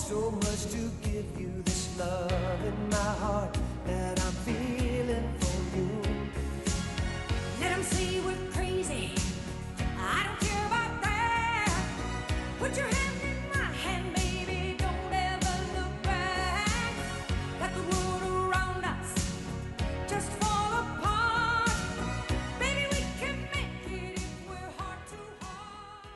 so much to give you, this love in my heart that I'm feeling for you. Let 'em say we're crazy, I don't care about that. Put your hand in my hand, baby, don't ever look back. Let the world around us just fall apart. Baby, we can make it if we're heart to heart.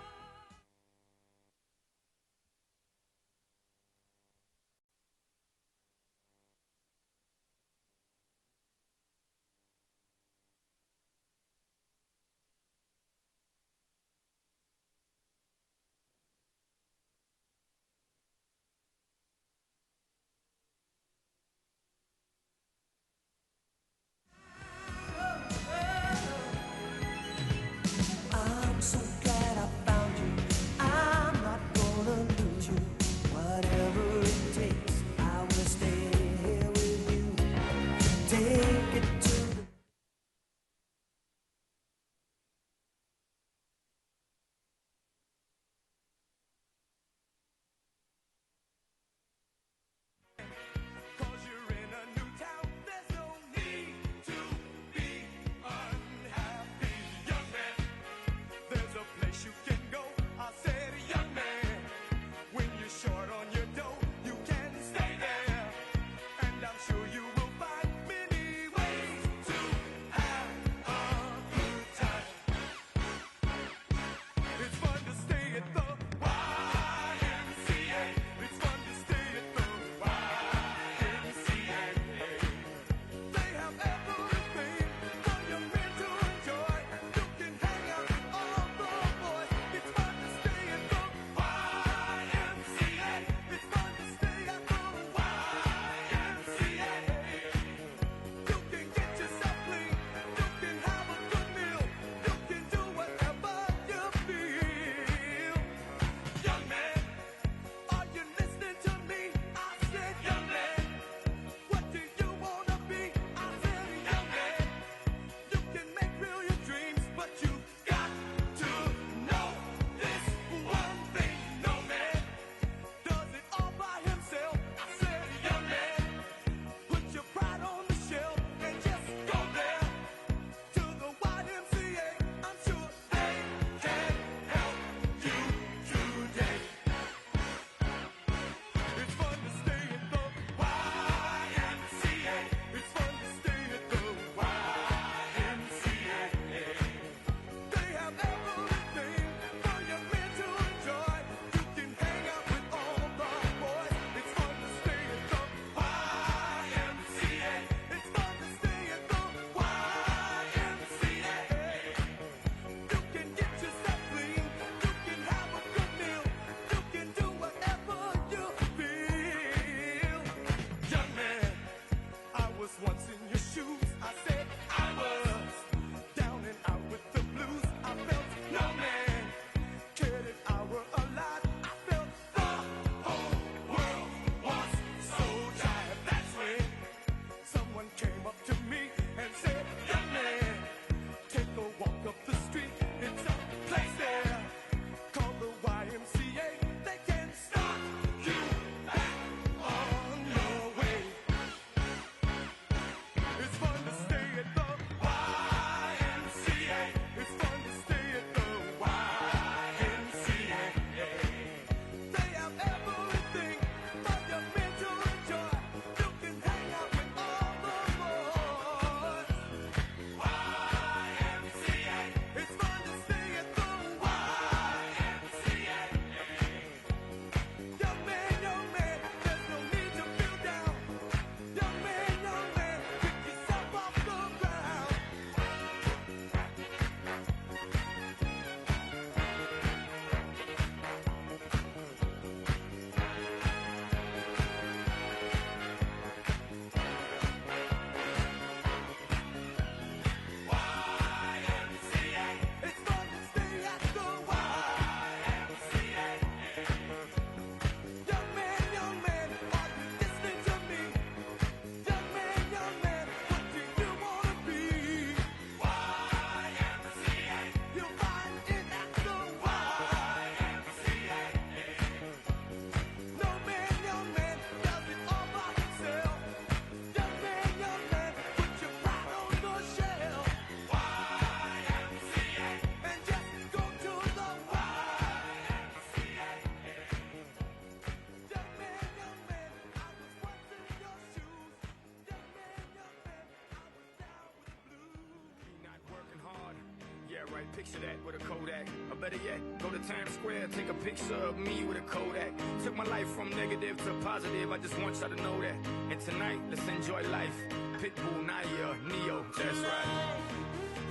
Picture that with a Kodak. Or better yet, go to Times Square, take a picture of me with a Kodak. Took my life from negative to positive, I just want y'all to know that. And tonight, let's enjoy life. Pitbull, Naya, Neo, that's right.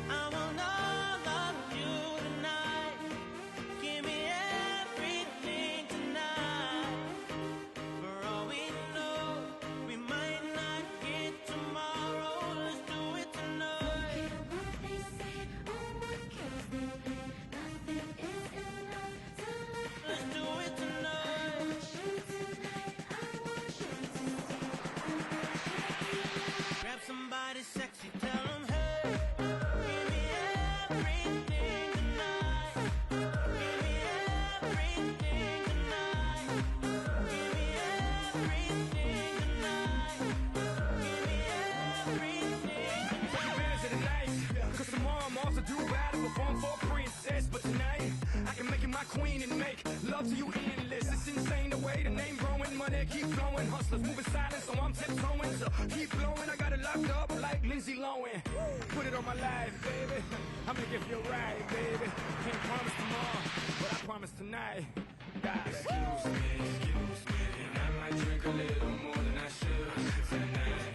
I want all of you tonight. Give me everything tonight. For all we know, we might not get tomorrow. Let's do it tonight. What they say, oh what cares they play? Nothing is enough to Let's do it tonight. I want you tonight. I want you to see. Grab somebody sexy, tell them hey. Give me everything tonight. Give me everything tonight. Give me everything tonight. Give me everything. Take advantage of the night, cause tomorrow I'm off to do battle, perform for a princess. But tonight, I can make you my queen and make love to you endless. It's insane the way the name growing, money keep flowing. Hustlers moving silent, so I'm tiptoeing. So keep blowing, I got it locked up like Lindsay Lohan. Put it on my life, baby. I'm gonna give you a ride, baby. Can't promise tomorrow, but I promise tonight. God, excuse me, and I might drink a little more than I should tonight.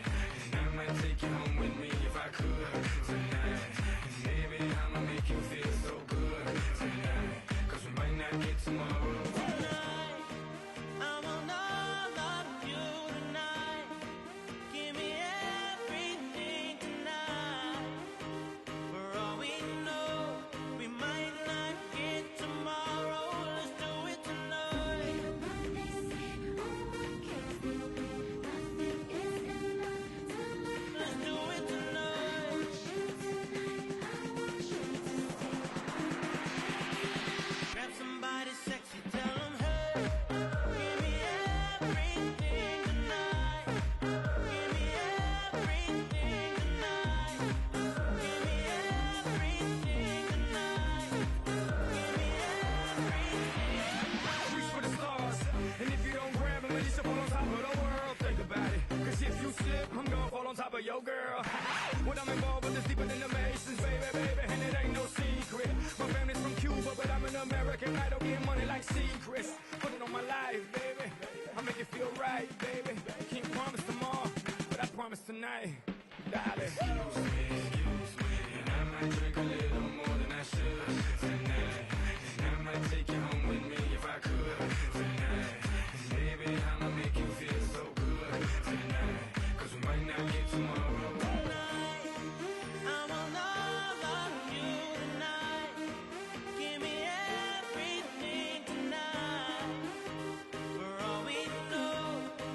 And I might take you home with me if I could tonight. And maybe I'ma make you feel so good tonight. Cause we might not get tomorrow. Tonight, I want all of you tonight. Give me everything tonight. For all we know, we might not get tomorrow. Let's do it tonight. What they say, oh what cares they play? Nothing is enough to Let's do it tonight. I want you tonight. I want you to see. Grab somebody sexy, tell them hey. Give me everything tonight. Give me everything tonight. Give me everything tonight. Give me everything. Reach for the stars, and if you don't grab them, at least you fall on top of the world. Think about it, cause if you slip, I'm gonna fall on top of your girl. What I'm involved with is deeper than the Masons, baby, and it ain't no secret. My family's from Cuba, but I'm an American. I don't get money like secrets. Put it on my life, baby. I'll make it feel right, baby. Can't promise tomorrow, but I promise tonight, darling. Excuse me, and I might drink a little more than I should tonight. And I might take you home with me if I could tonight. And maybe I'ma make you feel so good tonight. Cause we might not get tomorrow. Tonight, I want all of you tonight. Give me everything tonight. For all we know,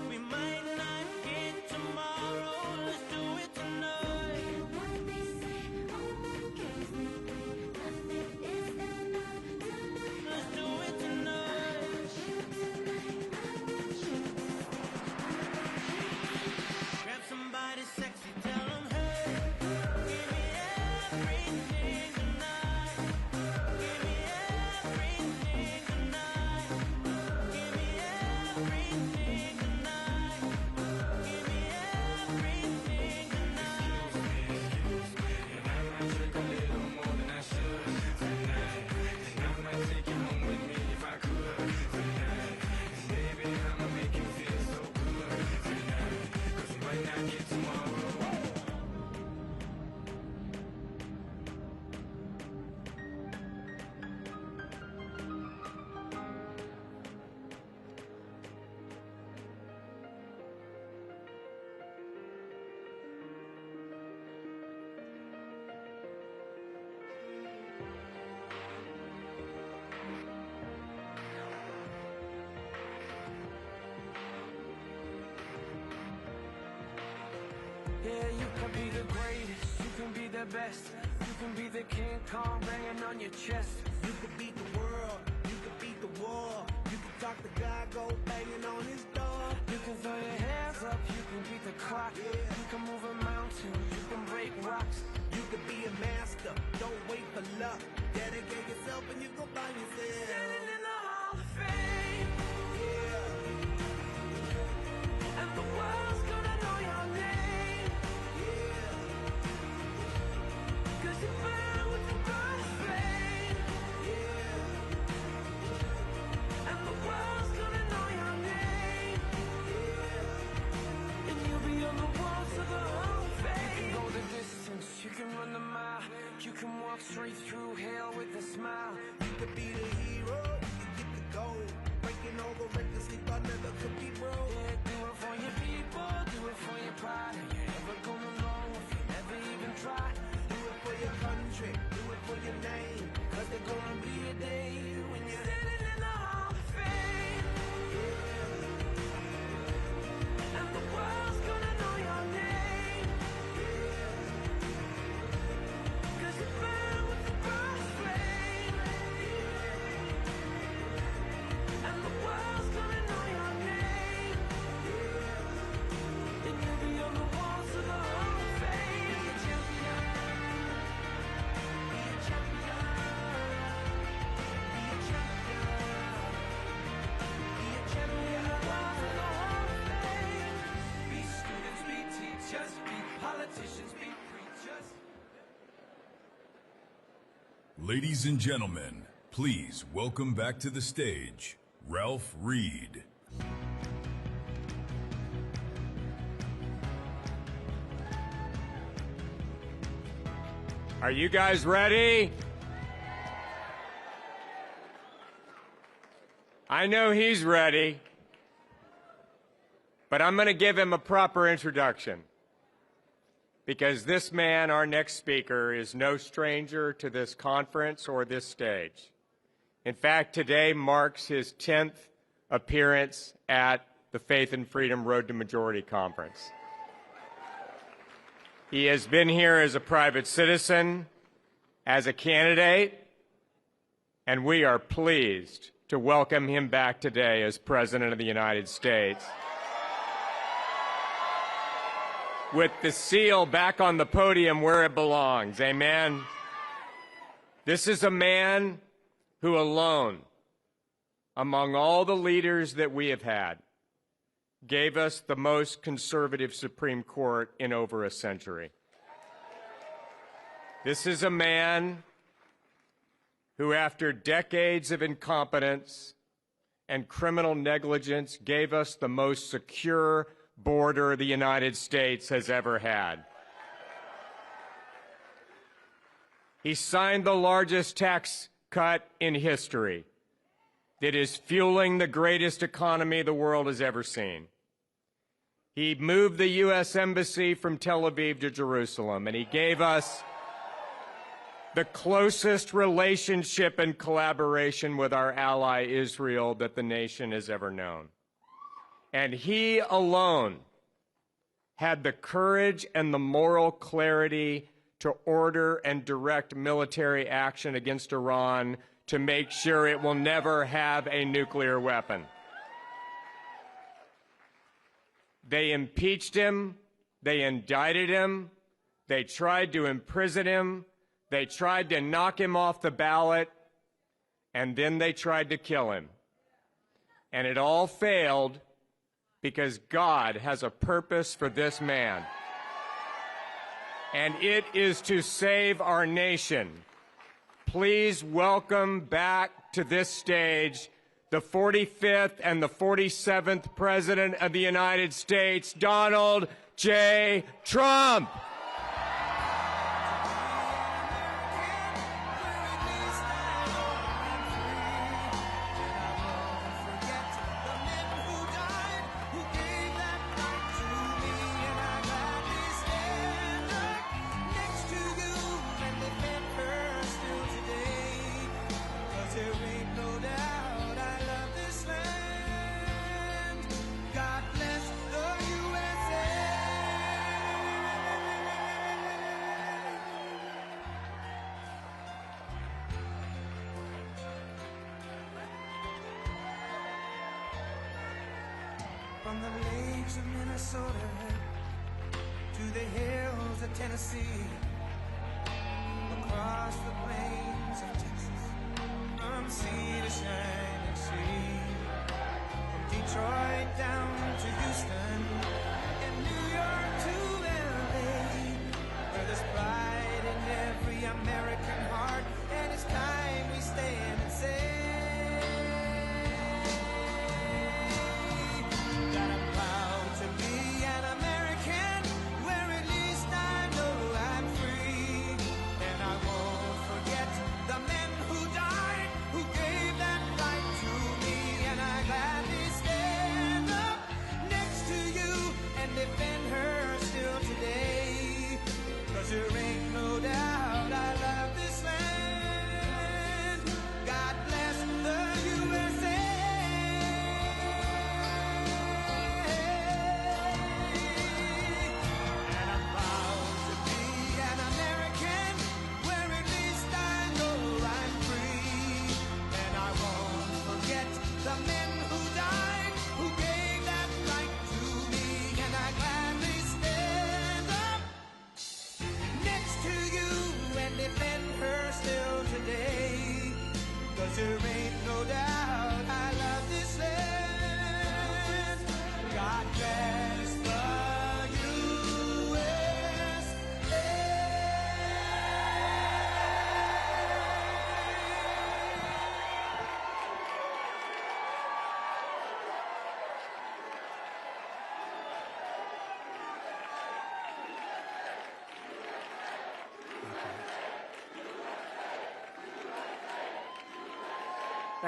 we might not get tomorrow. Let's do it tonight. What they say, oh what cares they play? Nothing is enough to Let's do it tonight. I want you tonight. I want you to see. Grab somebody sexy, tell them hey. Give me everything tonight. Give me everything tonight. Give me everything tonight. Give me everything tonight. And I might drink a little more than I should tonight. And I might take you home with me if I could tonight. And maybe I'ma make you feel so good tonight. Cause we might not get tomorrow. Yeah, you can be the greatest, you can be the best. You can be the King Kong banging on your chest. You could beat the world, you could beat the war. You could talk to God, go banging on his door. You can throw your hands up, you can beat the clock. You can move a mountain, you can break rocks. You could be a master, don't wait for luck. Dedicate yourself and you go find yourself. Standing in the Hall of Fame, Yeah, and the world's gonna know your name. yeah. 'Cause you burn with the brightest flame. straight through hell with a smile. You could be the hero, you could get the gold. Breaking all the records they thought never could be broke. Yeah, do it for your people, do it for your pride. Are you ever gonna know if you never even try? Do it for your country, do it for your name. Cause there's gonna be a day when you're Standing in the Hall of Fame, and the world's gonna know your name. 'Cause you burn with the brightest flame, and the world's gonna know your name. And you'll be on the walls of the Hall of Fame. Be a champion, be a champion, be a champion, be a champion. The walls of the Hall of Fame. Be students, be teachers, be politicians, be preachers. Ladies and gentlemen, please welcome back to the stage, Ralph Reed. Are you guys ready? I know he's ready, but I'm going to give him a proper introduction because this man, our next speaker, is no stranger to this conference or this stage. In fact, today marks his 10th appearance at the Faith and Freedom Road to Majority Conference. He has been here as a private citizen, as a candidate, and we are pleased to welcome him back today as President of the United States. With the seal back on the podium where it belongs, amen? This is a man who alone, among all the leaders that we have had, gave us the most conservative Supreme Court in over a century. This is a man who, after decades of incompetence and criminal negligence, gave us the most secure border the United States has ever had. He signed the largest tax cut in history that is fueling the greatest economy the world has ever seen. He moved the U.S. Embassy from Tel Aviv to Jerusalem, and he gave us the closest relationship and collaboration with our ally Israel that the nation has ever known. And he alone had the courage and the moral clarity to order and direct military action against Iran to make sure it will never have a nuclear weapon. They impeached him, they indicted him, they tried to imprison him, they tried to knock him off the ballot, and then they tried to kill him. And it all failed because God has a purpose for this man. And it is to save our nation. Please welcome back to this stage the 45th and the 47th President of the United States, Donald J. Trump. From the lakes of Minnesota to the hills of Tennessee, across the plains of Texas, from sea to shining sea, from Detroit down to Houston, and New York to LA, where there's pride in every American heart, and it's time we stand and say,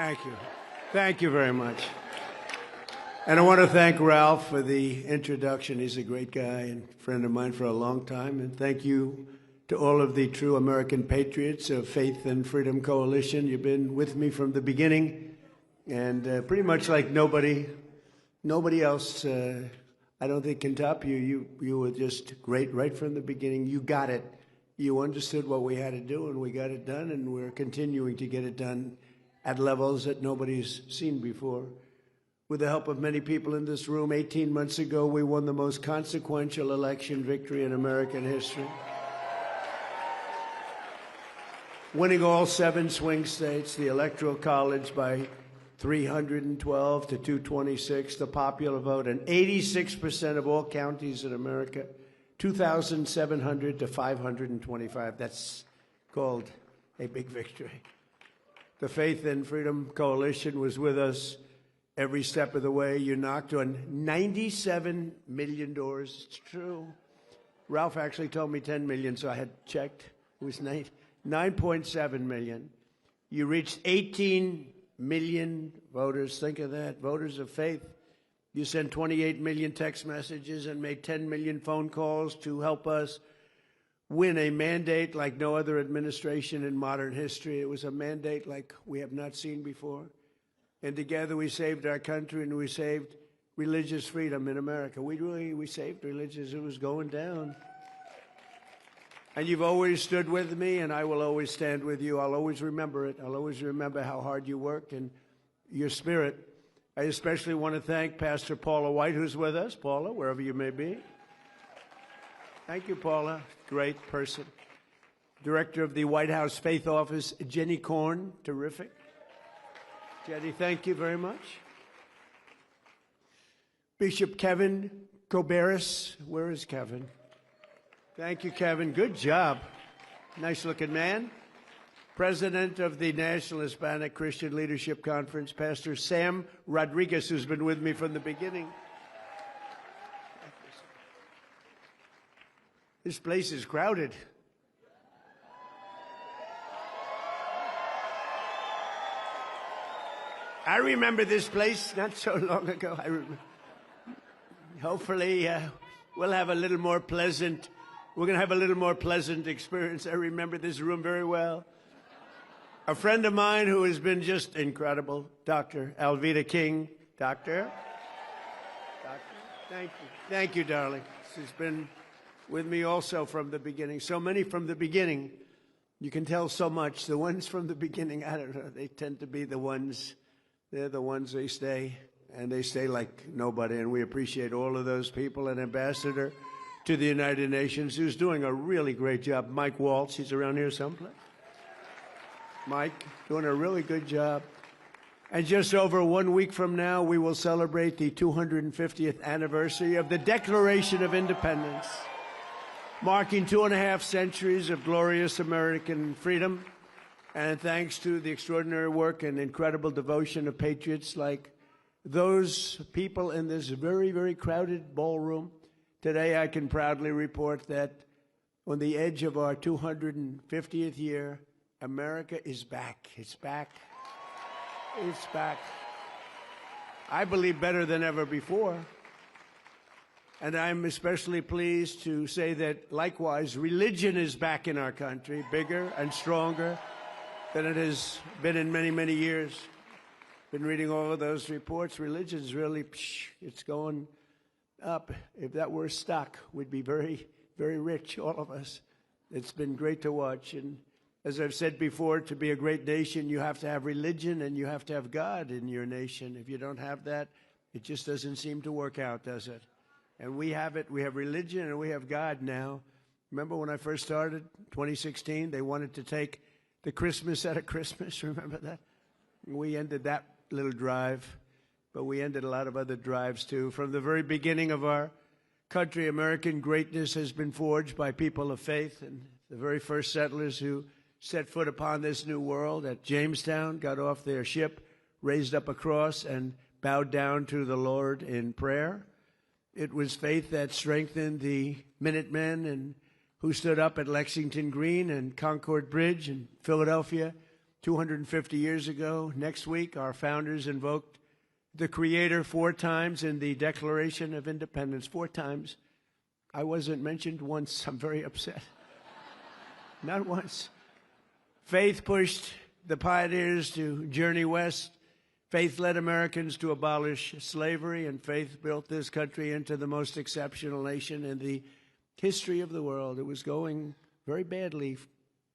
Thank you. Thank you very much. And I want to thank Ralph for the introduction. He's a great guy and friend of mine for a long time. And thank you to all of the true American patriots of Faith and Freedom Coalition. You've been with me from the beginning, and pretty much like nobody else, I don't think can top you. You were just great right from the beginning. You got it. You understood what we had to do, and we got it done, and we're continuing to get it done at levels that nobody's seen before. With the help of many people in this room, 18 months ago, we won the most consequential election victory in American history. Winning all 7 swing states, the Electoral College by 312 to 226, the popular vote, and 86% of all counties in America, 2,700 to 525. That's called a big victory. The Faith and Freedom Coalition was with us every step of the way. You knocked on 97 million doors. It's true. Ralph actually told me 10 million, so I had checked. It was 9.7 million. You reached 18 million voters. Think of that. Voters of faith. You sent 28 million text messages and made 10 million phone calls to help us win a mandate like no other administration in modern history. It was a mandate like we have not seen before. And together we saved our country, and we saved religious freedom in America. We saved religious. It was going down. And you've always stood with me, and I will always stand with you. I'll always remember it. I'll always remember how hard you worked and your spirit. I especially want to thank Pastor Paula White, who's with us. Paula, wherever you may be. Thank you, Paula. Great person. Director of the White House Faith Office, Jenny Korn. Terrific. Jenny, thank you very much. Bishop Kevin Koberis. Where is Kevin? Thank you, Kevin. Good job. Nice-looking man. President of the National Hispanic Christian Leadership Conference, Pastor Sam Rodriguez, who's been with me from the beginning. This place is crowded. I remember this place not so long ago. Hopefully, we'll have a little more pleasant. We're going to have a little more pleasant experience. I remember this room very well. A friend of mine who has been just incredible, Dr. Alveda King. Doctor, thank you. Thank you, darling. She's been with me also from the beginning. So many from the beginning. You can tell so much. The ones from the beginning, I don't know, they tend to be the ones, they're the ones they stay, and they stay like nobody. And we appreciate all of those people. An ambassador to the United Nations who's doing a really great job. Mike Waltz, he's around here someplace. Mike, doing a really good job. And just over 1 week from now, we will celebrate the 250th anniversary of the Declaration of Independence, marking 2.5 centuries of glorious American freedom. And thanks to the extraordinary work and incredible devotion of patriots like those people in this very, very crowded ballroom, today I can proudly report that on the edge of our 250th year, America is back. It's back. It's back. I believe better than ever before. And I'm especially pleased to say that, likewise, religion is back in our country, bigger and stronger than it has been in many, many years. Been reading all of those reports. Religion's really, it's going up. If that were stock, we'd be very, very rich, all of us. It's been great to watch. And as I've said before, to be a great nation, you have to have religion and you have to have God in your nation. If you don't have that, it just doesn't seem to work out, does it? And we have it. We have religion and we have God now. Remember when I first started, 2016, they wanted to take the Christmas out of Christmas. Remember that? We ended that little drive, but we ended a lot of other drives too. From the very beginning of our country, American greatness has been forged by people of faith, and the very first settlers who set foot upon this new world at Jamestown got off their ship, raised up a cross, and bowed down to the Lord in prayer. It was faith that strengthened the Minutemen and who stood up at Lexington Green and Concord Bridge in Philadelphia 250 years ago. Next week, our founders invoked the Creator 4 times in the Declaration of Independence. 4 times. I wasn't mentioned once. I'm very upset. Not once. Faith pushed the pioneers to journey west. Faith led Americans to abolish slavery, and faith built this country into the most exceptional nation in the history of the world. It was going very badly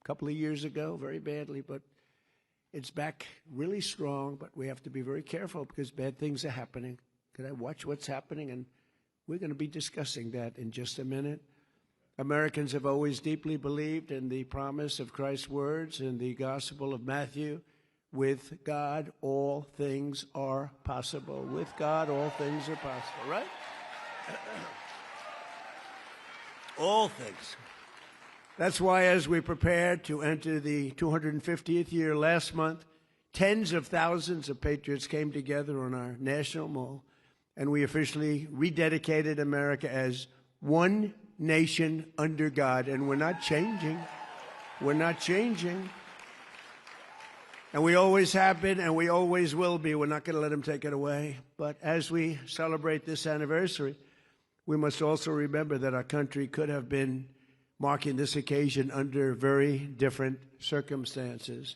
a couple of years ago, very badly, but it's back really strong. But we have to be very careful because bad things are happening. Could I watch what's happening? And we're going to be discussing that in just a minute. Americans have always deeply believed in the promise of Christ's words in the Gospel of Matthew. With God, all things are possible. With God, all things are possible, right? All things. That's why as we prepare to enter the 250th year last month, tens of thousands of patriots came together on our national mall, and we officially rededicated America as one nation under God. And we're not changing. We're not changing. And we always have been, and we always will be. We're not going to let them take it away. But as we celebrate this anniversary, we must also remember that our country could have been marking this occasion under very different circumstances.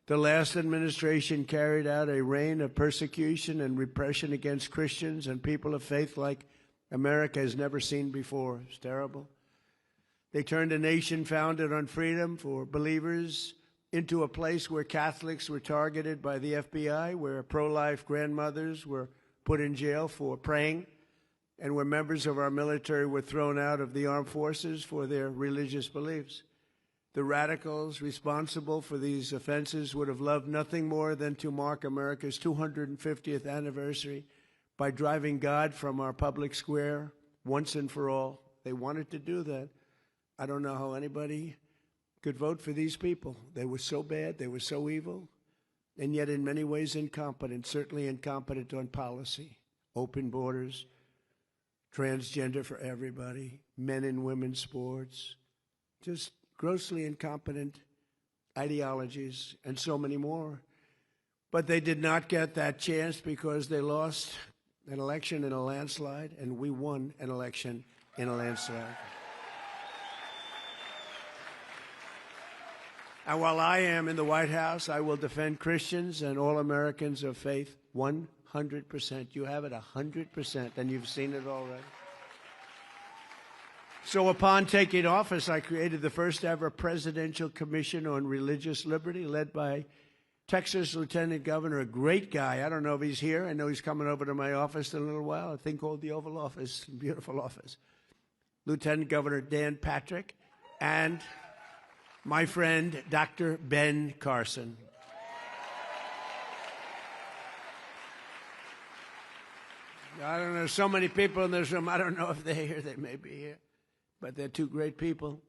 The last administration carried out a reign of persecution and repression against Christians and people of faith like America has never seen before. It's terrible. They turned a nation founded on freedom for believers into a place where Catholics were targeted by the FBI, where pro-life grandmothers were put in jail for praying, and where members of our military were thrown out of the armed forces for their religious beliefs. The radicals responsible for these offenses would have loved nothing more than to mark America's 250th anniversary by driving God from our public square once and for all. They wanted to do that. I don't know how anybody could vote for these people. They were so bad, they were so evil, and yet in many ways incompetent, certainly incompetent on policy, open borders, transgender for everybody, men and women's sports, just grossly incompetent ideologies, and so many more. But they did not get that chance because they lost an election in a landslide, and we won an election in a landslide. And while I am in the White House, I will defend Christians and all Americans of faith 100%. You have it 100%, and you've seen it already. So upon taking office, I created the first ever Presidential Commission on Religious Liberty, led by Texas Lieutenant Governor, a great guy. I don't know if he's here. I know he's coming over to my office in a little while, a thing called the Oval Office, beautiful office. Lieutenant Governor Dan Patrick, and my friend, Dr. Ben Carson. I don't know, so many people in this room, I don't know if they're here, they may be here, but they're two great people.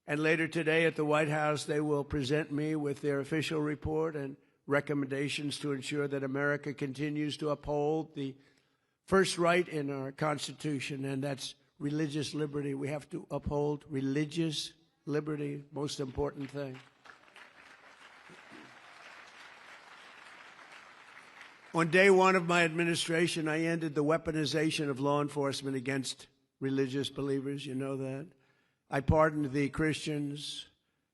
And later today at the White House, they will present me with their official report and recommendations to ensure that America continues to uphold the first right in our Constitution, and that's religious liberty. We have to uphold religious liberty, most important thing. On day one of my administration, I ended the weaponization of law enforcement against religious believers. You know that. I pardoned the Christians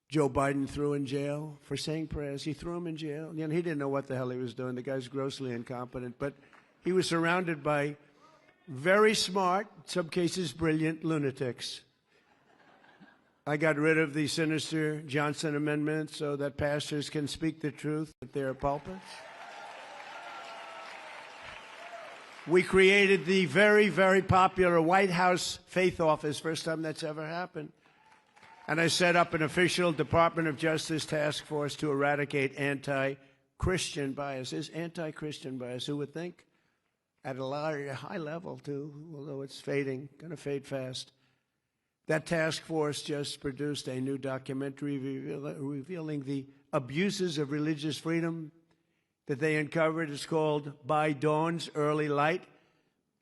Joe Biden threw in jail for saying prayers. He threw him in jail. You know, he didn't know what the hell he was doing. The guy's grossly incompetent. But he was surrounded by very smart, in some cases brilliant, lunatics. I got rid of the sinister Johnson Amendment so that pastors can speak the truth at their pulpits. We created the very, very popular White House Faith Office, first time that's ever happened. And I set up an official Department of Justice task force to eradicate anti-Christian biases. Anti-Christian bias, who would think? At a high level, too, although it's fading, going to fade fast. That task force just produced a new documentary revealing the abuses of religious freedom that they uncovered. It's called By Dawn's Early Light,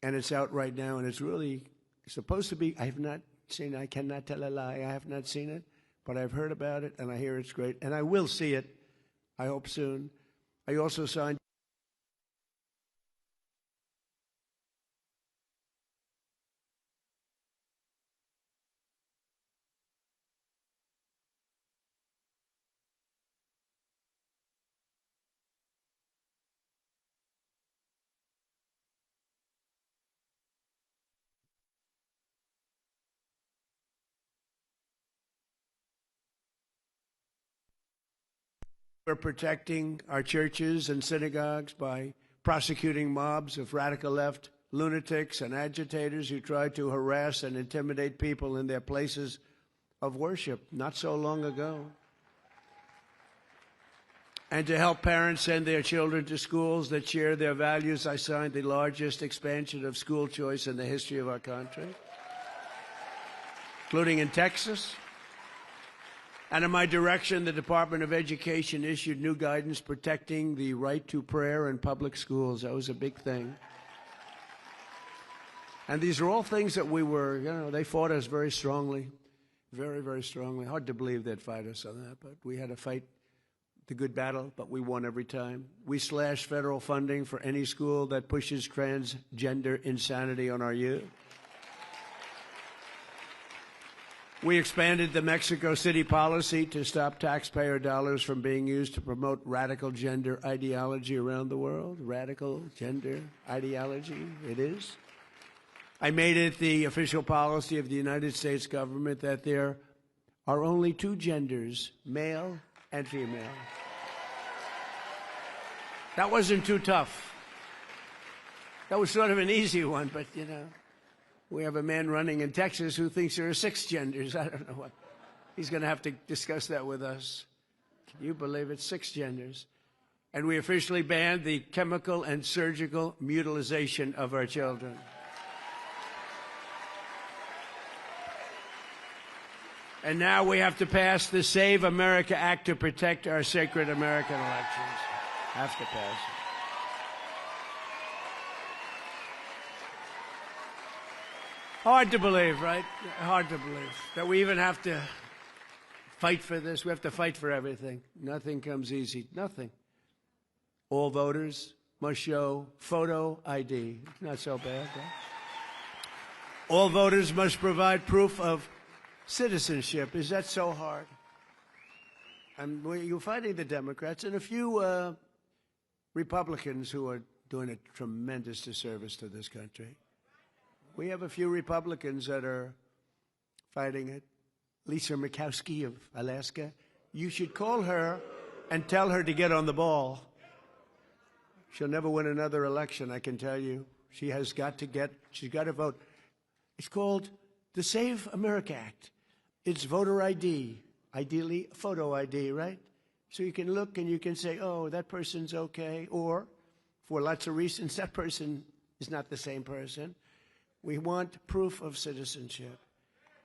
and it's out right now, and it's really supposed to be, I have not seen it. I cannot tell a lie. I have not seen it, but I've heard about it, and I hear it's great, and I will see it. I hope soon. I also signed We're protecting our churches and synagogues by prosecuting mobs of radical left lunatics and agitators who try to harass and intimidate people in their places of worship not so long ago. And to help parents send their children to schools that share their values, I signed the largest expansion of school choice in the history of our country, including in Texas. And in my direction, the Department of Education issued new guidance protecting the right to prayer in public schools. That was a big thing. And these are all things that we were, they fought us very strongly, very, very strongly. Hard to believe they'd fight us on that, but we had to fight the good battle, but we won every time. We slashed federal funding for any school that pushes transgender insanity on our youth. We expanded the Mexico City policy to stop taxpayer dollars from being used to promote radical gender ideology around the world. Radical gender ideology, it is. I made it the official policy of the United States government that there are only two genders, male and female. That wasn't too tough. That was sort of an easy one, but we have a man running in Texas who thinks there are 6 genders. I don't know what. He's going to have to discuss that with us. Can you believe it? 6 genders. And we officially banned the chemical and surgical mutilization of our children. And now we have to pass the Save America Act to protect our sacred American elections. Have to pass it. Hard to believe, right? Hard to believe that we even have to fight for this. We have to fight for everything. Nothing comes easy. Nothing. All voters must show photo ID. Not so bad, right? All voters must provide proof of citizenship. Is that so hard? And you're fighting the Democrats and a few Republicans who are doing a tremendous disservice to this country. We have a few Republicans that are fighting it. Lisa Murkowski of Alaska. You should call her and tell her to get on the ball. She'll never win another election, I can tell you. She's got to vote. It's called the Save America Act. It's voter ID, ideally photo ID, right? So you can look and you can say, oh, that person's okay. Or, for lots of reasons, that person is not the same person. We want proof of citizenship.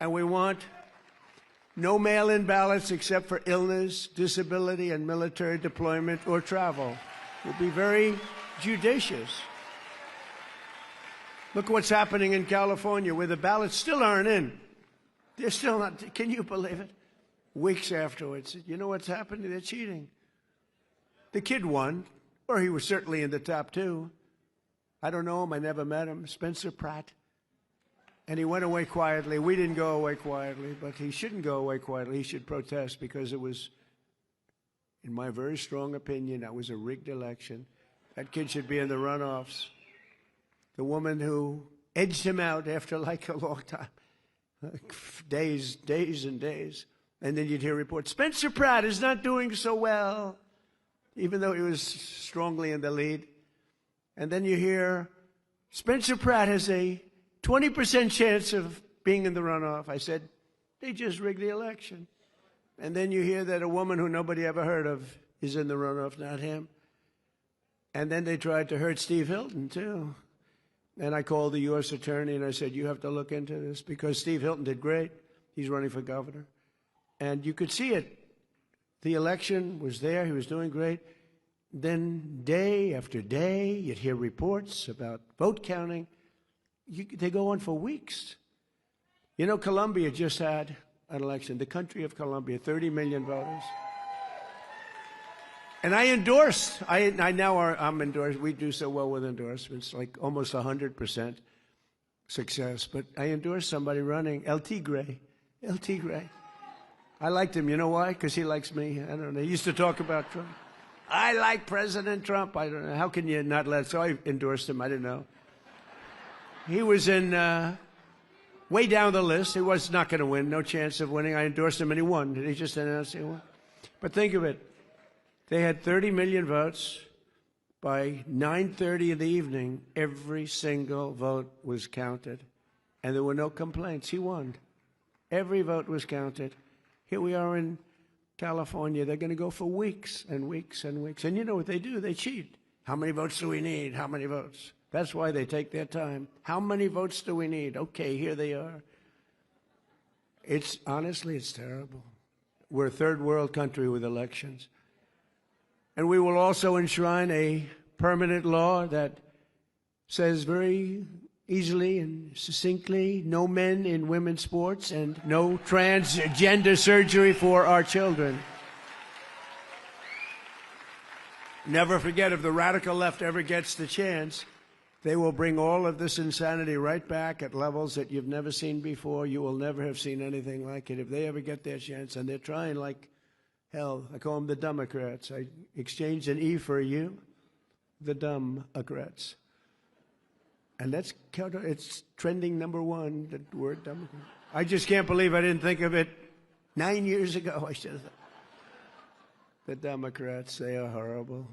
And we want no mail-in ballots except for illness, disability, and military deployment or travel. We'll be very judicious. Look what's happening in California where the ballots still aren't in. They're still not. Can you believe it? Weeks afterwards. You know what's happening? They're cheating. The kid won, or he was certainly in the top 2. I don't know him. I never met him. Spencer Pratt. And he went away quietly. We didn't go away quietly, but he shouldn't go away quietly. He should protest because it was, in my very strong opinion, that was a rigged election. That kid should be in the runoffs. The woman who edged him out after like a long time, days and days. And then you'd hear reports, Spencer Pratt is not doing so well, even though he was strongly in the lead. And then you hear, Spencer Pratt has a 20% chance of being in the runoff. I said, they just rigged the election. And then you hear that a woman who nobody ever heard of is in the runoff, not him. And then they tried to hurt Steve Hilton, too. And I called the U.S. attorney and I said, you have to look into this because Steve Hilton did great. He's running for governor. And you could see it. The election was there. He was doing great. Then day after day, you'd hear reports about vote counting. They go on for weeks. You know, Colombia just had an election. The country of Colombia, 30 million voters. And I endorsed. I'm endorsed. We do so well with endorsements, like almost 100% success. But I endorsed somebody running, El Tigre. El Tigre. I liked him. You know why? Because he likes me. I don't know. He used to talk about Trump. I like President Trump. I don't know. How can you not let? So I endorsed him. I didn't know. He was in way down the list. He was not going to win. No chance of winning. I endorsed him and he won. He just announced he won. But think of it. They had 30 million votes. By 9:30 in the evening, every single vote was counted. And there were no complaints. He won. Every vote was counted. Here we are in California. They're going to go for weeks and weeks and weeks. And you know what they do? They cheat. How many votes do we need? How many votes? That's why they take their time. How many votes do we need? Okay, here they are. Honestly, it's terrible. We're a third world country with elections. And we will also enshrine a permanent law that says very easily and succinctly, no men in women's sports and no transgender surgery for our children. Never forget, if the radical left ever gets the chance, they will bring all of this insanity right back at levels that you've never seen before. You will never have seen anything like it if they ever get their chance. And they're trying like hell. I call them the Democrats. I exchanged an E for a U. The Democrats. And it's trending #1, the word Democrat. I just can't believe I didn't think of it 9 years ago. I should have thought. The Democrats, they are horrible.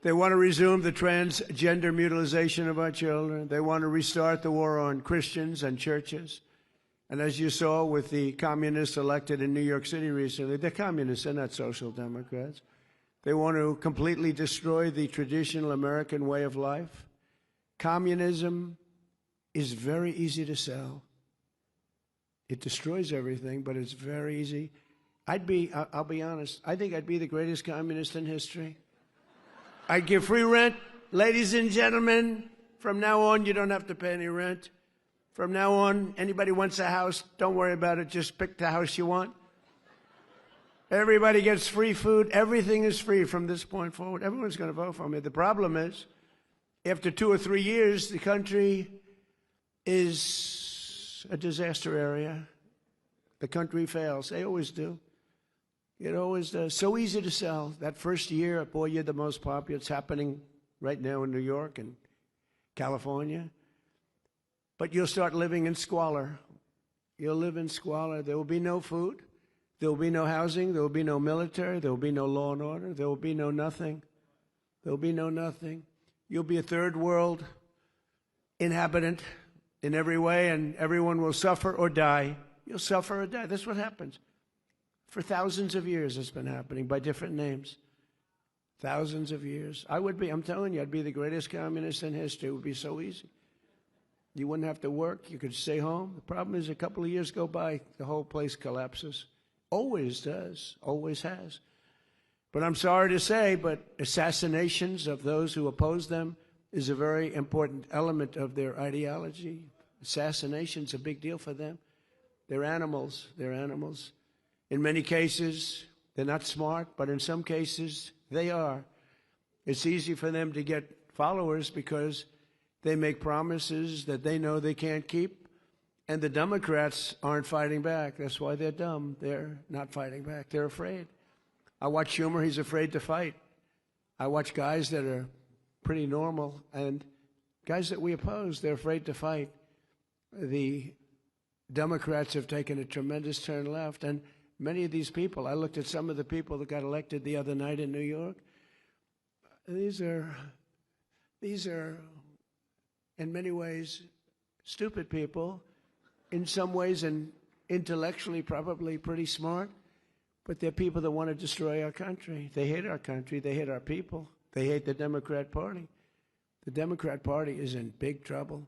They want to resume the transgender mutilization of our children. They want to restart the war on Christians and churches. And as you saw with the communists elected in New York City recently, they're communists, they're not social democrats. They want to completely destroy the traditional American way of life. Communism is very easy to sell. It destroys everything, but it's very easy. I'll be honest, I think I'd be the greatest communist in history. I'd give free rent. Ladies and gentlemen, from now on, you don't have to pay any rent. From now on, anybody wants a house, don't worry about it. Just pick the house you want. Everybody gets free food. Everything is free from this point forward. Everyone's going to vote for me. The problem is, after 2 or 3 years, the country is a disaster area. The country fails. They always do. It always does. So easy to sell. That first year, boy, you're the most popular. It's happening right now in New York and California. But you'll start living in squalor. You'll live in squalor. There will be no food. There will be no housing. There will be no military. There will be no law and order. There will be no nothing. There will be no nothing. You'll be a third world inhabitant in every way, and everyone will suffer or die. You'll suffer or die. That's what happens. For thousands of years it's been happening by different names. Thousands of years. I'm telling you, I'd be the greatest communist in history. It would be so easy. You wouldn't have to work. You could stay home. The problem is a couple of years go by, the whole place collapses. Always does. Always has. But I'm sorry to say, but assassinations of those who oppose them is a very important element of their ideology. Assassination's a big deal for them. They're animals. They're animals. In many cases, they're not smart, but in some cases, they are. It's easy for them to get followers because they make promises that they know they can't keep, and the Democrats aren't fighting back. That's why they're dumb. They're not fighting back. They're afraid. I watch Schumer. He's afraid to fight. I watch guys that are pretty normal, and guys that we oppose, they're afraid to fight. The Democrats have taken a tremendous turn left, and many of these people, I looked at some of the people that got elected the other night in New York. These are, in many ways, stupid people. In some ways, and intellectually, probably pretty smart. But they're people that want to destroy our country. They hate our country. They hate our people. They hate the Democrat Party. The Democrat Party is in big trouble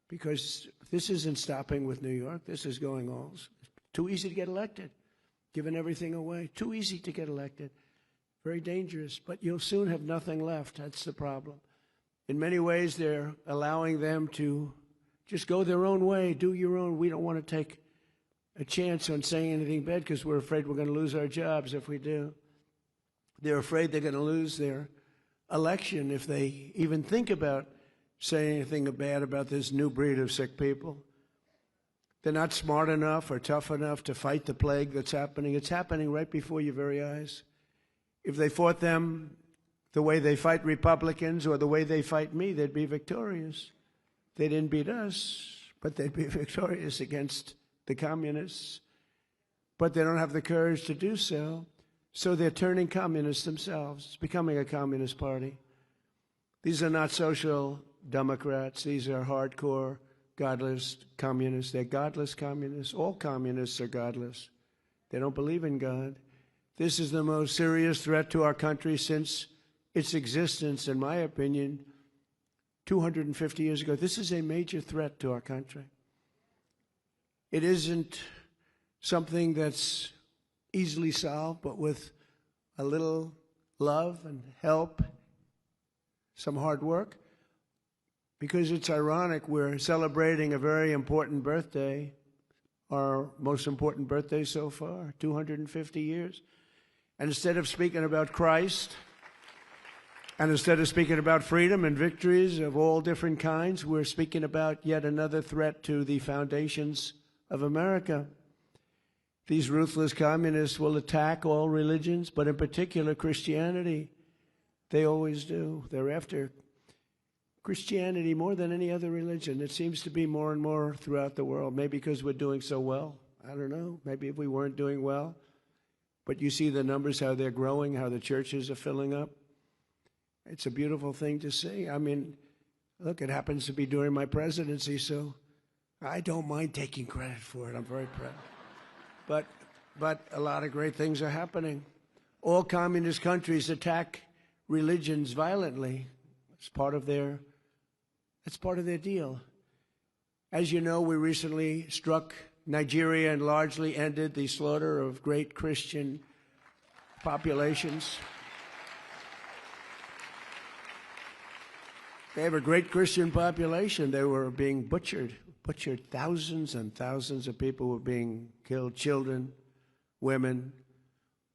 because this isn't stopping with New York. This is going on. It's too easy to get elected, giving everything away. Too easy to get elected. Very dangerous. But you'll soon have nothing left. That's the problem. In many ways, they're allowing them to just go their own way, do your own. We don't want to take a chance on saying anything bad because we're afraid we're going to lose our jobs if we do. They're afraid they're going to lose their election if they even think about saying anything bad about this new breed of sick people. They're not smart enough or tough enough to fight the plague that's happening. It's happening right before your very eyes. If they fought them the way they fight Republicans or the way they fight me, they'd be victorious. They didn't beat us, but they'd be victorious against the communists. But they don't have the courage to do so. So they're turning communists themselves. It's becoming a communist party. These are not social democrats. These are hardcore, godless communists. They're godless communists. All communists are godless. They don't believe in God. This is the most serious threat to our country since its existence, in my opinion, 250 years ago. This is a major threat to our country. It isn't something that's easily solved, but with a little love and help, some hard work. Because it's ironic, we're celebrating a very important birthday, our most important birthday so far, 250 years. And instead of speaking about Christ, and instead of speaking about freedom and victories of all different kinds, we're speaking about yet another threat to the foundations of America. These ruthless communists will attack all religions, but in particular Christianity. They always do. They're after Christianity more than any other religion. It seems to be more and more throughout the world, maybe because we're doing so well. I don't know. Maybe if we weren't doing well. But you see the numbers, how they're growing, how the churches are filling up. It's a beautiful thing to see. I mean, look, it happens to be during my presidency, so I don't mind taking credit for it. I'm very proud. But a lot of great things are happening. All communist countries attack religions violently. It's part of their deal. As you know, we recently struck Nigeria and largely ended the slaughter of great Christian populations. They have a great Christian population. They were being butchered. Thousands and thousands of people were being killed. Children, women,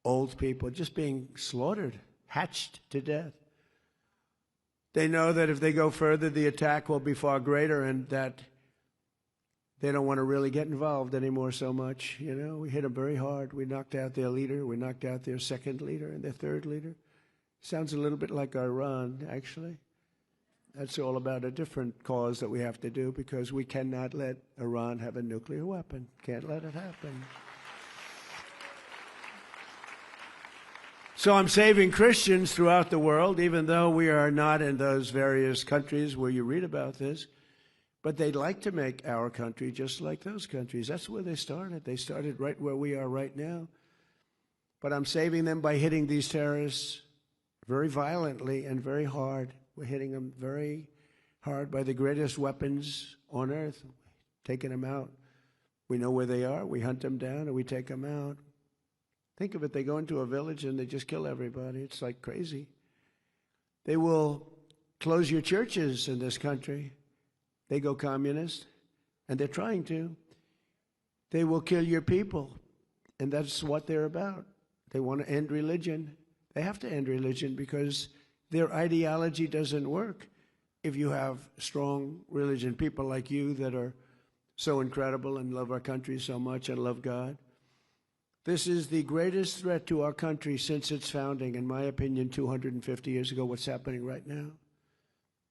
old people, just being slaughtered, hatched to death. They know that if they go further, the attack will be far greater, and that they don't want to really get involved anymore so much. You know, we hit them very hard. We knocked out their leader. We knocked out their second leader and their third leader. Sounds a little bit like Iran, actually. That's all about a different cause that we have to do, because we cannot let Iran have a nuclear weapon. Can't let it happen. So I'm saving Christians throughout the world, even though we are not in those various countries where you read about this. But they'd like to make our country just like those countries. That's where they started. They started right where we are right now. But I'm saving them by hitting these terrorists very violently and very hard. We're hitting them very hard by the greatest weapons on earth, taking them out. We know where they are. We hunt them down and we take them out. Think of it. They go into a village and they just kill everybody. It's like crazy. They will close your churches in this country. They go communist, and they're trying to. They will kill your people, and that's what they're about. They want to end religion. They have to end religion because their ideology doesn't work if you have strong religion, people like you that are so incredible and love our country so much and love God. This is the greatest threat to our country since its founding, in my opinion, 250 years ago, what's happening right now.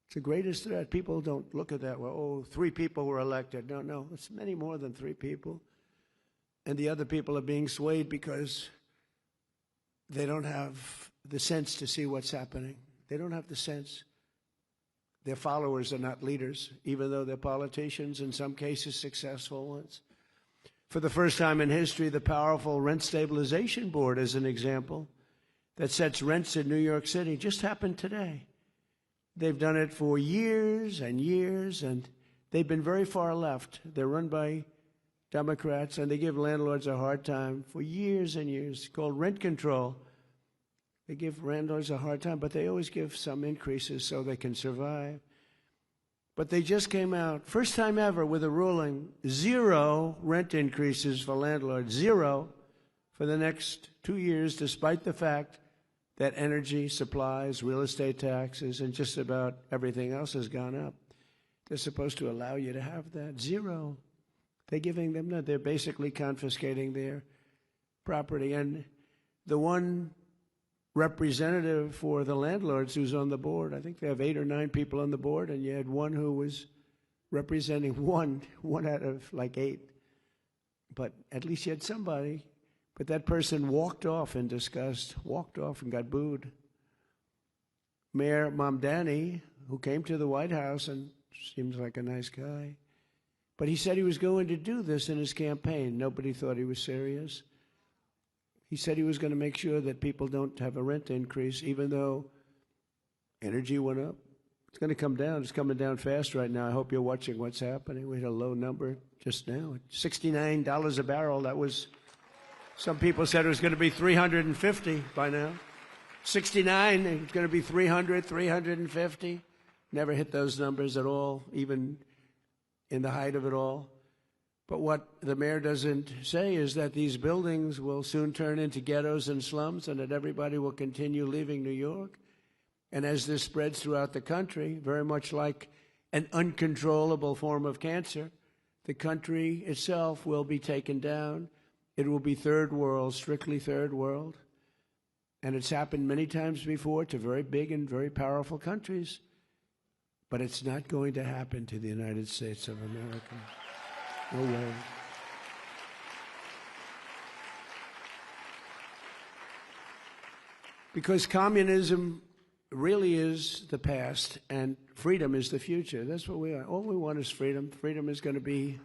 It's the greatest threat. People don't look at that, well, 3 people were elected. No, it's many more than 3 people. And the other people are being swayed because they don't have the sense to see what's happening. They don't have the sense. Their followers are not leaders, even though they're politicians, in some cases successful ones. For the first time in history, the powerful Rent Stabilization Board, as an example, that sets rents in New York City, just happened today. They've done it for years and years, and they've been very far left. They're run by Democrats, and they give landlords a hard time for years and years. It's called rent control. They give landlords a hard time, but they always give some increases so they can survive. But they just came out, first time ever, with a ruling, 0 rent increases for landlords, 0 for the next 2 years, despite the fact that energy, supplies, real estate taxes, and just about everything else has gone up. They're supposed to allow you to have that. Zero. They're giving them that. They're basically confiscating their property. And the one representative for the landlords who's on the board, I think they have 8 or 9 people on the board, and you had one who was representing one out of like 8. But at least you had somebody. But that person walked off in disgust, walked off and got booed. Mayor Mamdani, who came to the White House and seems like a nice guy, but he said he was going to do this in his campaign. Nobody thought he was serious. He said he was going to make sure that people don't have a rent increase, even though energy went up. It's going to come down. It's coming down fast right now. I hope you're watching what's happening. We had a low number just now, $69 a barrel. That was, some people said it was going to be 350 by now. 69, it's going to be 300, 350. Never hit those numbers at all, even in the height of it all. But what the mayor doesn't say is that these buildings will soon turn into ghettos and slums, and that everybody will continue leaving New York. And as this spreads throughout the country, very much like an uncontrollable form of cancer, the country itself will be taken down. It will be third world, strictly third world. And it's happened many times before to very big and very powerful countries. But it's not going to happen to the United States of America. No way. Because communism really is the past and freedom is the future. That's what we are. All we want is freedom. Freedom is going to be,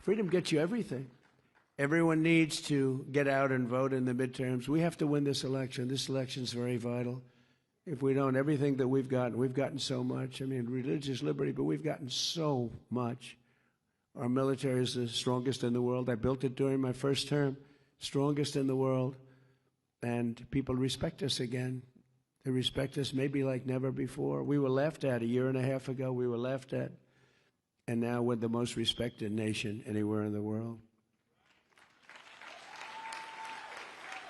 freedom gets you everything. Everyone needs to get out and vote in the midterms. We have to win this election. This election is very vital. If we don't, everything that we've gotten so much. I mean, religious liberty, but we've gotten so much. Our military is the strongest in the world. I built it during my first term, strongest in the world. And people respect us again. They respect us maybe like never before. We were laughed at a year and a half ago. We were laughed at. And now we're the most respected nation anywhere in the world.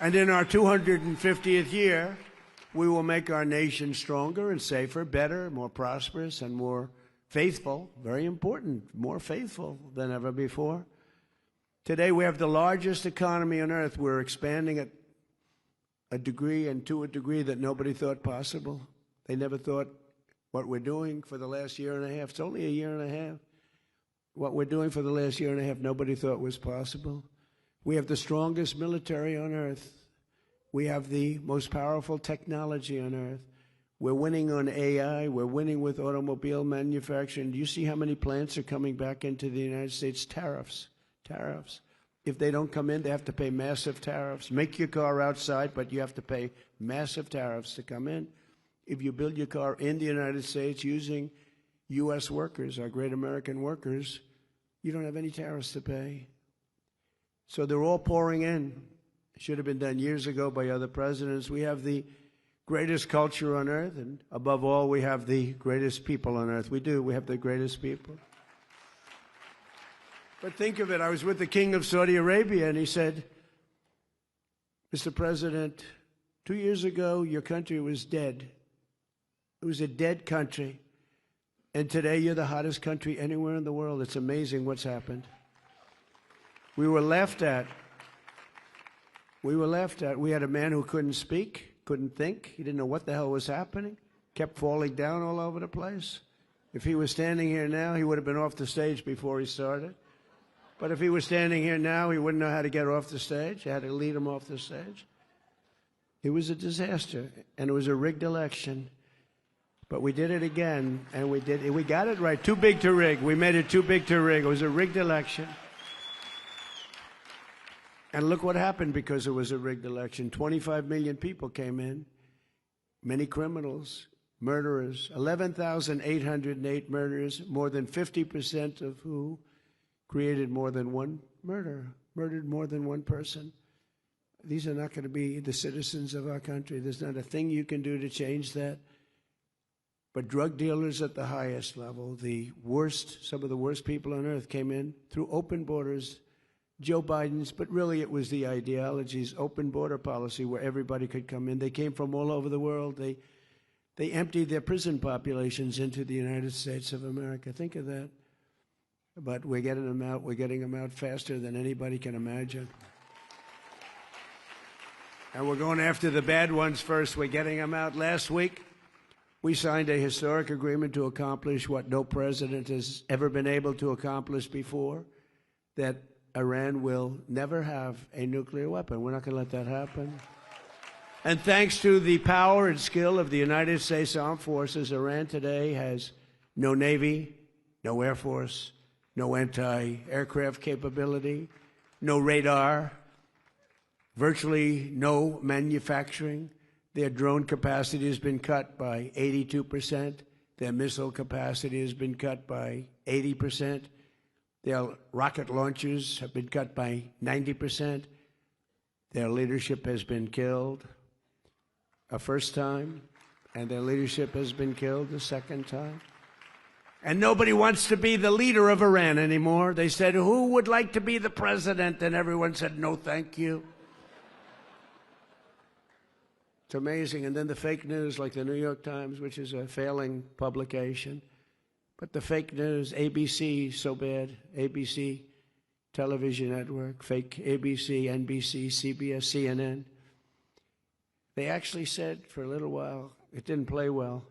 And in our 250th year, we will make our nation stronger and safer, better, more prosperous, and more faithful. Very important, more faithful than ever before. Today, we have the largest economy on earth. We're expanding at a degree and to a degree that nobody thought possible. They never thought what we're doing for the last year and a half. It's only a year and a half. What we're doing for the last year and a half, nobody thought was possible. We have the strongest military on earth. We have the most powerful technology on earth. We're winning on AI. We're winning with automobile manufacturing. Do you see how many plants are coming back into the United States? Tariffs. Tariffs. If they don't come in, they have to pay massive tariffs. Make your car outside, but you have to pay massive tariffs to come in. If you build your car in the United States using U.S. workers, our great American workers, you don't have any tariffs to pay. So they're all pouring in. It should have been done years ago by other presidents. We have the greatest culture on earth, and above all, we have the greatest people on earth. We do. We have the greatest people. But think of it. I was with the King of Saudi Arabia, and he said, Mr. President, 2 years ago, your country was dead. It was a dead country. And today, you're the hottest country anywhere in the world. It's amazing what's happened. We were laughed at. We were laughed at. We had a man who couldn't speak, couldn't think. He didn't know what the hell was happening. Kept falling down all over the place. If he was standing here now, he would have been off the stage before he started. But if he was standing here now, he wouldn't know how to get off the stage. You had to lead him off the stage. It was a disaster, and it was a rigged election. But we did it again, and we got it right. Too big to rig. We made it too big to rig. It was a rigged election. And look what happened because it was a rigged election. 25 million people came in, many criminals, murderers, 11,808 murderers, more than 50% of who created more than one murder, murdered more than one person. These are not going to be the citizens of our country. There's not a thing you can do to change that. But drug dealers at the highest level, the worst, some of the worst people on earth came in through open borders, Joe Biden's, but really it was the ideologies, open border policy where everybody could come in. They came from all over the world. They emptied their prison populations into the United States of America. Think of that. But we're getting them out. We're getting them out faster than anybody can imagine. And we're going after the bad ones first. We're getting them out. Last week, we signed a historic agreement to accomplish what no president has ever been able to accomplish before, that Iran will never have a nuclear weapon. We're not going to let that happen. And thanks to the power and skill of the United States Armed Forces, Iran today has no Navy, no Air Force, no anti-aircraft capability, no radar, virtually no manufacturing. Their drone capacity has been cut by 82%. Their missile capacity has been cut by 80%. Their rocket launchers have been cut by 90%. Their leadership has been killed a first time, and their leadership has been killed a second time. And nobody wants to be the leader of Iran anymore. They said, who would like to be the president? And everyone said, no, thank you. It's amazing. And then the fake news, like the New York Times, which is a failing publication. But the fake news, ABC, so bad. ABC television network, fake ABC, NBC, CBS, CNN. They actually said for a little while, it didn't play well,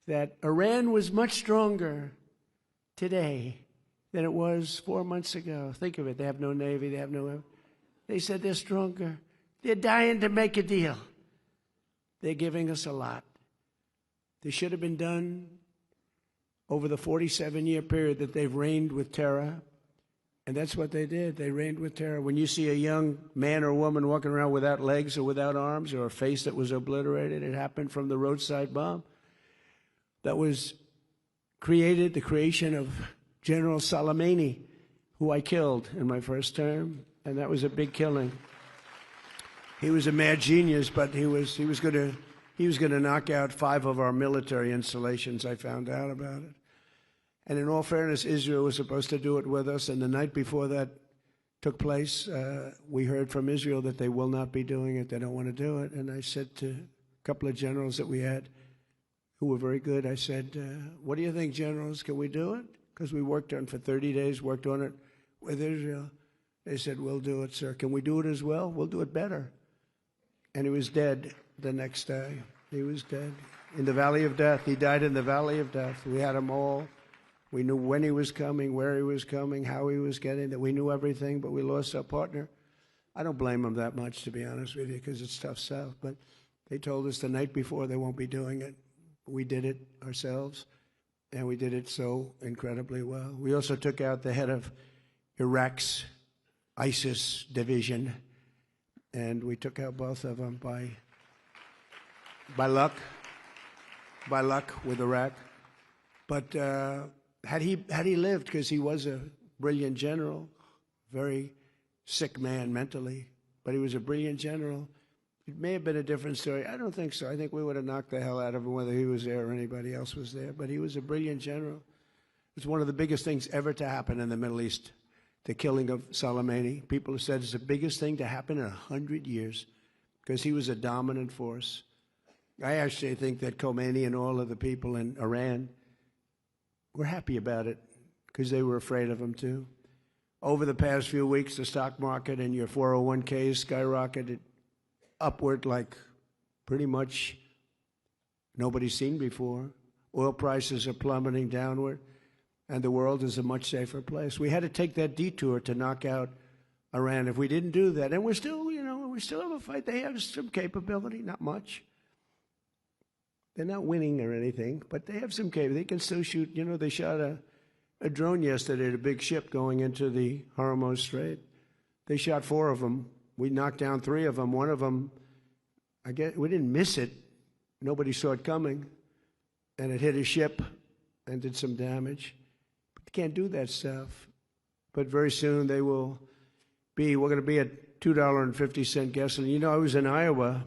that Iran was much stronger today than it was 4 months ago. Think of it. They have no Navy. They have no... They said they're stronger. They're dying to make a deal. They're giving us a lot. This should have been done over the 47-year period that they've reigned with terror. And that's what they did. They reigned with terror. When you see a young man or woman walking around without legs or without arms or a face that was obliterated, it happened from the roadside bomb that was created, the creation of General Soleimani, who I killed in my first term, and that was a big killing. He was a mad genius, but he was going to knock out 5 of our military installations. I found out about it. And in all fairness, Israel was supposed to do it with us, and the night before that took place, we heard from Israel that they will not be doing it. They don't want to do it. And I said to a couple of generals that we had, who were very good, I said, what do you think, generals? Can we do it? Because we worked on it for 30 days, worked on it with Israel. They said, we'll do it, sir. Can we do it as well? We'll do it better. And he was dead the next day. He was dead in the valley of death. He died in the valley of death. We had him all. We knew when he was coming, where he was coming, how he was getting there. We knew everything, but we lost our partner. I don't blame him that much, to be honest with you, because it's tough stuff. But they told us the night before they won't be doing it. We did it ourselves, and we did it so incredibly well. We also took out the head of Iraq's ISIS division, and we took out both of them by luck with Iraq. But had he lived, because he was a brilliant general, very sick man mentally, but he was a brilliant general, it may have been a different story. I don't think so. I think we would have knocked the hell out of him whether he was there or anybody else was there. But he was a brilliant general. It was one of the biggest things ever to happen in the Middle East, the killing of Soleimani. People have said it's the biggest thing to happen in 100 years because he was a dominant force. I actually think that Khomeini and all of the people in Iran were happy about it because they were afraid of him too. Over the past few weeks, the stock market and your 401ks skyrocketed upward like pretty much nobody's seen before. Oil prices are plummeting downward, and the world is a much safer place. We had to take that detour to knock out Iran. If we didn't do that, and we still have a fight. They have some capability, not much. They're not winning or anything, but they have some capability. They can still shoot. You know, they shot a drone yesterday at a big ship going into the Hormuz Strait. They shot 4 of them. We knocked down 3 of them. One of them, I guess, we didn't miss it. Nobody saw it coming. And it hit a ship and did some damage. But they can't do that stuff. But very soon we're going to be at $2.50 gasoline. You know, I was in Iowa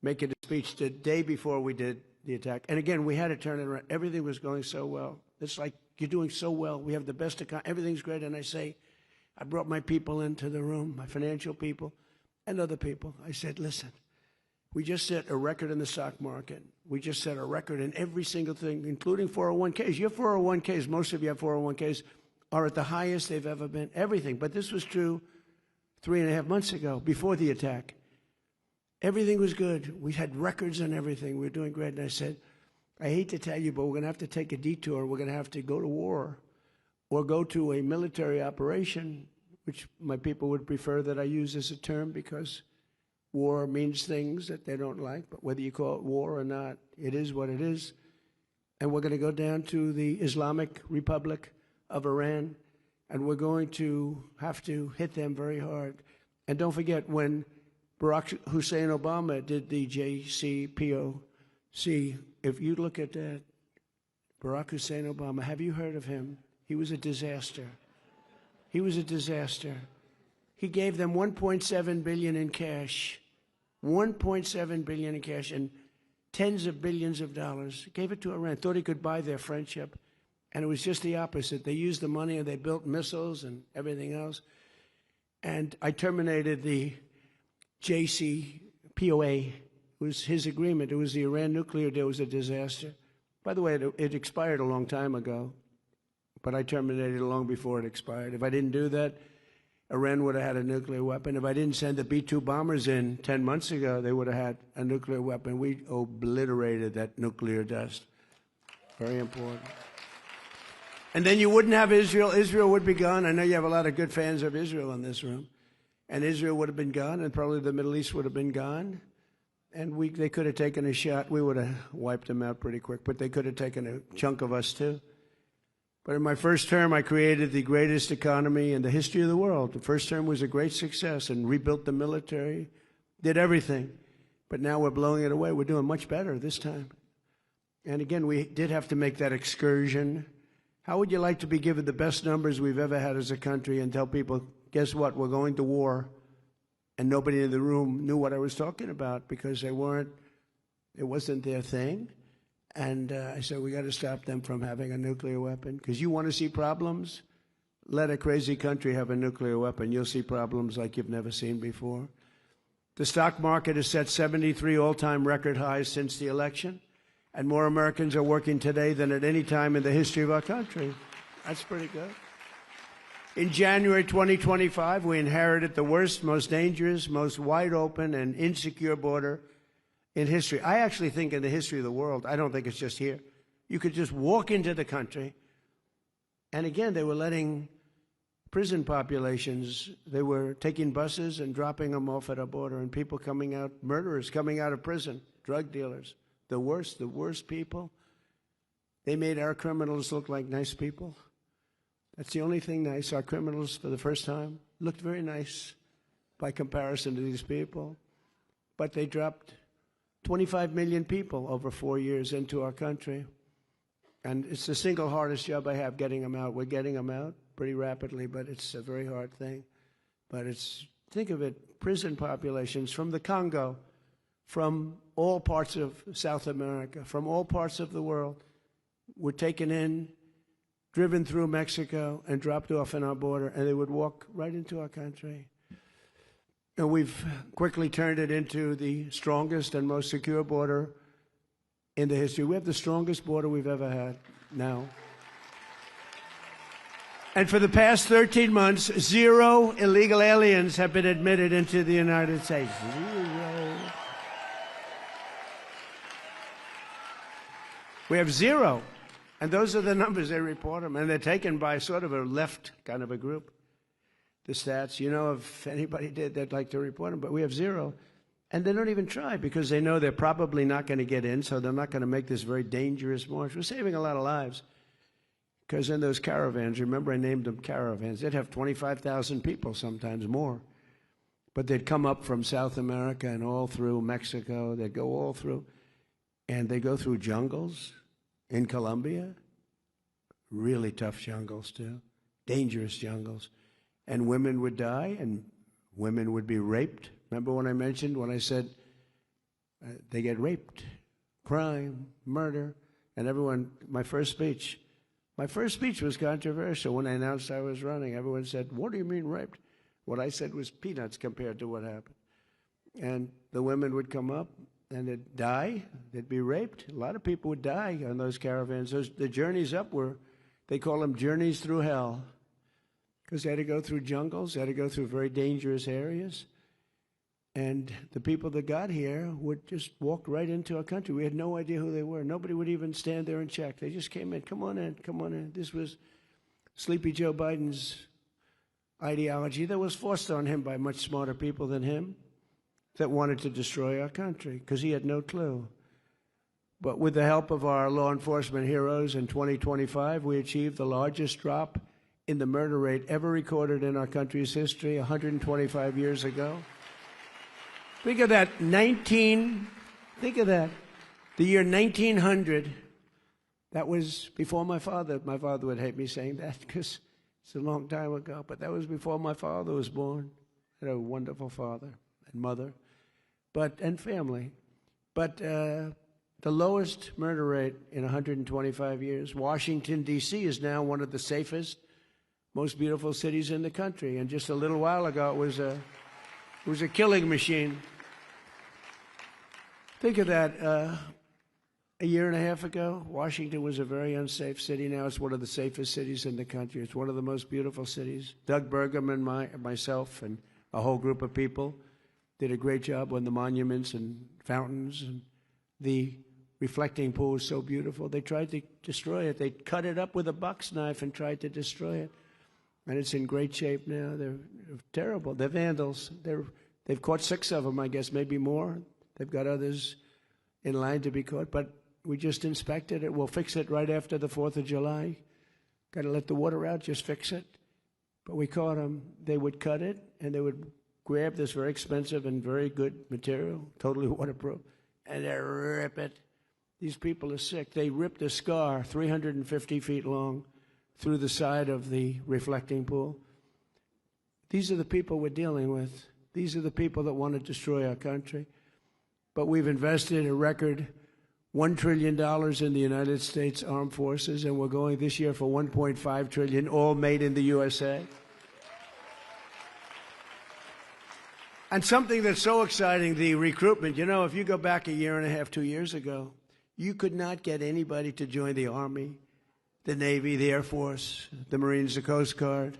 making a speech the day before we did the attack. And again, we had to turn it around. Everything was going so well. It's like, you're doing so well. We have the best economy. Everything's great. And I say, I brought my people into the room, my financial people and other people. I said, listen, we just set a record in the stock market. We just set a record in every single thing, including 401ks. Your 401ks, most of you have 401ks, are at the highest they've ever been, everything. But this was true 3.5 months ago, before the attack. Everything was good. We had records and everything. We were doing great. And I said, I hate to tell you, but we're going to have to take a detour. We're going to have to go to war or go to a military operation, which my people would prefer that I use as a term because war means things that they don't like. But whether you call it war or not, it is what it is. And we're going to go down to the Islamic Republic of Iran, and we're going to have to hit them very hard. And don't forget, when Barack Hussein Obama did the JCPOC, if you look at that, Barack Hussein Obama, have you heard of him? He was a disaster. He was a disaster. He gave them $1.7 billion in cash, $1.7 billion in cash, and tens of billions of dollars. Gave it to Iran. Thought he could buy their friendship. And it was just the opposite. They used the money and they built missiles and everything else. And I terminated the JCPOA. It was his agreement. It was the Iran nuclear deal. It was a disaster. By the way, it expired a long time ago, but I terminated it long before it expired. If I didn't do that, Iran would have had a nuclear weapon. If I didn't send the B-2 bombers in 10 months ago, they would have had a nuclear weapon. We obliterated that nuclear dust. Very important. And then you wouldn't have Israel. Israel would be gone. I know you have a lot of good fans of Israel in this room. And Israel would have been gone, and probably the Middle East would have been gone. And they could have taken a shot. We would have wiped them out pretty quick, but they could have taken a chunk of us too. But in my first term, I created the greatest economy in the history of the world. The first term was a great success and rebuilt the military, did everything. But now we're blowing it away. We're doing much better this time. And again, we did have to make that excursion. How would you like to be given the best numbers we've ever had as a country and tell people, guess what, we're going to war, and nobody in the room knew what I was talking about because it wasn't their thing. And I said, we got to stop them from having a nuclear weapon. Because you want to see problems? Let a crazy country have a nuclear weapon. You'll see problems like you've never seen before. The stock market has set 73 all-time record highs since the election. And more Americans are working today than at any time in the history of our country. That's pretty good. In January 2025, we inherited the worst, most dangerous, most wide open and insecure border in history. I actually think in the history of the world. I don't think it's just here. You could just walk into the country, and again, they were letting prison populations, they were taking buses and dropping them off at our border, and people coming out, murderers coming out of prison, drug dealers, the worst people. They made our criminals look like nice people. That's the only thing nice. Our criminals, for the first time, looked very nice by comparison to these people. But they dropped 25 million people over 4 years into our country. And it's the single hardest job I have, getting them out. We're getting them out pretty rapidly, but it's a very hard thing. But think of it, prison populations from the Congo, from all parts of South America, from all parts of the world, were taken in, driven through Mexico, and dropped off in our border, and they would walk right into our country. And we've quickly turned it into the strongest and most secure border in the history. We have the strongest border we've ever had now. And for the past 13 months, 0 illegal aliens have been admitted into the United States. 0. We have 0. And those are the numbers, they report them. And they're taken by sort of a left kind of a group. The stats, if anybody did, they'd like to report them. But we have 0. And they don't even try because they know they're probably not going to get in, so they're not going to make this very dangerous march. We're saving a lot of lives. Because in those caravans, remember I named them caravans, they'd have 25,000 people, sometimes more. But they'd come up from South America and all through Mexico. They'd go all through. And they go through jungles in Colombia. Really tough jungles, too. Dangerous jungles. And women would die, and women would be raped. Remember when I said they get raped, crime, murder, and everyone, my first speech, My first speech was controversial. When I announced I was running, everyone said, "What do you mean raped?" What I said was peanuts compared to what happened. And the women would come up and they'd die. They'd be raped. A lot of people would die on those caravans. The journeys up were, they call them journeys through hell, because they had to go through jungles. They had to go through very dangerous areas. And the people that got here would just walk right into our country. We had no idea who they were. Nobody would even stand there and check. They just came in. Come on in. Come on in. This was Sleepy Joe Biden's ideology that was forced on him by much smarter people than him that wanted to destroy our country because he had no clue. But with the help of our law enforcement heroes in 2025, we achieved the largest drop in the murder rate ever recorded in our country's history 125 years ago. Think of that, think of that. The year 1900, that was before my father. My father would hate me saying that because it's a long time ago, but that was before my father was born. I had a wonderful father and mother, and family. But the lowest murder rate in 125 years. Washington, D.C. is now one of the safest, most beautiful cities in the country. And just a little while ago, it was a killing machine. Think of that. A year and a half ago, Washington was a very unsafe city. Now it's one of the safest cities in the country. It's one of the most beautiful cities. Doug Burgum and myself and a whole group of people did a great job on the monuments and fountains. And the reflecting pool is so beautiful. They tried to destroy it. They cut it up with a box knife and tried to destroy it. And it's in great shape now. They're terrible. They're vandals. They've caught 6 of them, I guess, maybe more. They've got others in line to be caught. But we just inspected it. We'll fix it right after the 4th of July. Got to let the water out, just fix it. But we caught them. They would cut it, and they would grab this very expensive and very good material, totally waterproof, and they rip it. These people are sick. They ripped a scar 350 feet long through the side of the reflecting pool. These are the people we're dealing with. These are the people that want to destroy our country. But we've invested a record $1 trillion in the United States Armed Forces, and we're going this year for $1.5 trillion, all made in the USA. And something that's so exciting, the recruitment. You know, if you go back a year and a half, 2 years ago, you could not get anybody to join the Army, the Navy, the Air Force, the Marines, the Coast Guard,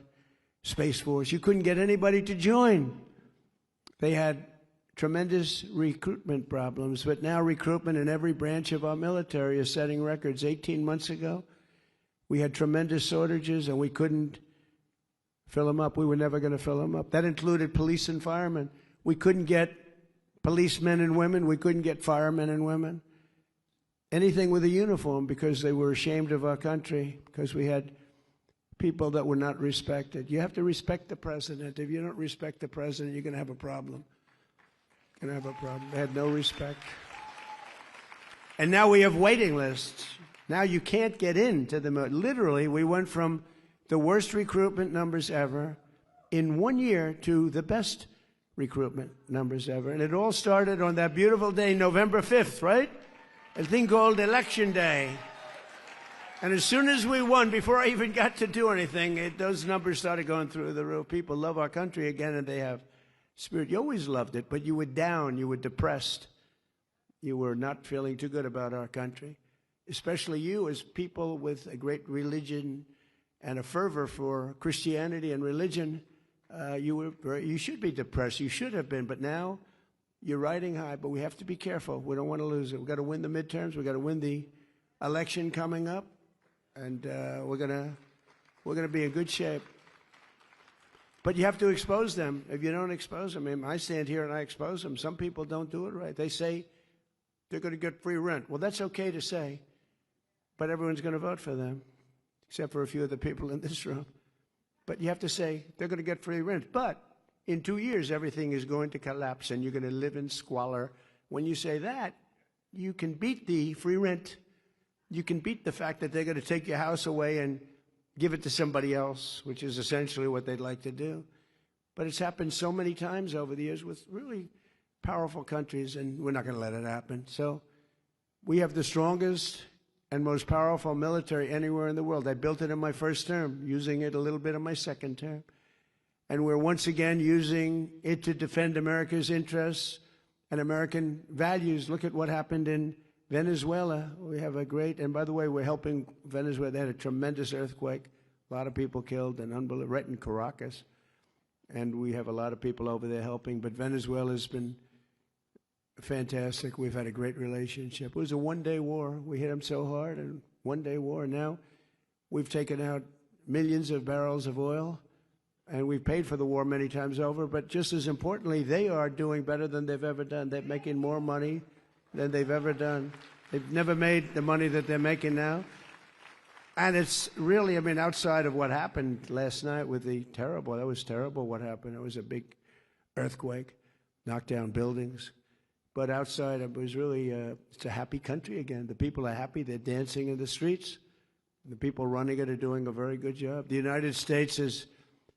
Space Force. You couldn't get anybody to join. They had tremendous recruitment problems, but now recruitment in every branch of our military is setting records. 18 months ago, we had tremendous shortages, and we couldn't fill them up. We were never going to fill them up. That included police and firemen. We couldn't get policemen and women. We couldn't get firemen and women. Anything with a uniform, because they were ashamed of our country, because we had people that were not respected. You have to respect the president. If you don't respect the president, you're going to have a problem. You're going to have a problem. They had no respect. And now we have waiting lists. Now you can't get into the military. Literally, we went from the worst recruitment numbers ever in 1 year to the best recruitment numbers ever. And it all started on that beautiful day, November 5th, right? A thing called Election Day. And as soon as we won, before I even got to do anything, those numbers started going through the roof. People love our country again, and they have spirit. You always loved it, but you were down. You were depressed. You were not feeling too good about our country, especially you as people with a great religion and a fervor for Christianity and religion. You should be depressed. You should have been, but now you're riding high. But we have to be careful. We don't want to lose it. We've got to win the midterms. We've got to win the election coming up, and we're gonna be in good shape. But you have to expose them. If you don't expose them, I mean, I stand here and I expose them. Some people don't do it right. They say they're going to get free rent. Well, that's okay to say, but everyone's going to vote for them, except for a few of the people in this room. But you have to say they're going to get free rent. But in 2 years, everything is going to collapse and you're going to live in squalor. When you say that, you can beat the free rent. You can beat the fact that they're going to take your house away and give it to somebody else, which is essentially what they'd like to do. But it's happened so many times over the years with really powerful countries, and we're not going to let it happen. So we have the strongest and most powerful military anywhere in the world. I built it in my first term, using it a little bit in my second term. And we're once again using it to defend America's interests and American values. Look at what happened in Venezuela. We have a great, and by the way, we're helping Venezuela. They had a tremendous earthquake, a lot of people killed, and unbelievable, right in Caracas. And we have a lot of people over there helping. But Venezuela has been fantastic. We've had a great relationship. It was a one-day war. We hit them so hard, and one-day war. Now we've taken out millions of barrels of oil, and we've paid for the war many times over. But just as importantly, they are doing better than they've ever done. They're making more money than they've ever done. They've never made the money that they're making now. And it's really, I mean, outside of what happened last night with the terrible, that was terrible what happened. It was a big earthquake, knocked down buildings. But outside, it was really, it's a happy country again. The people are happy. They're dancing in the streets. The people running it are doing a very good job. The United States has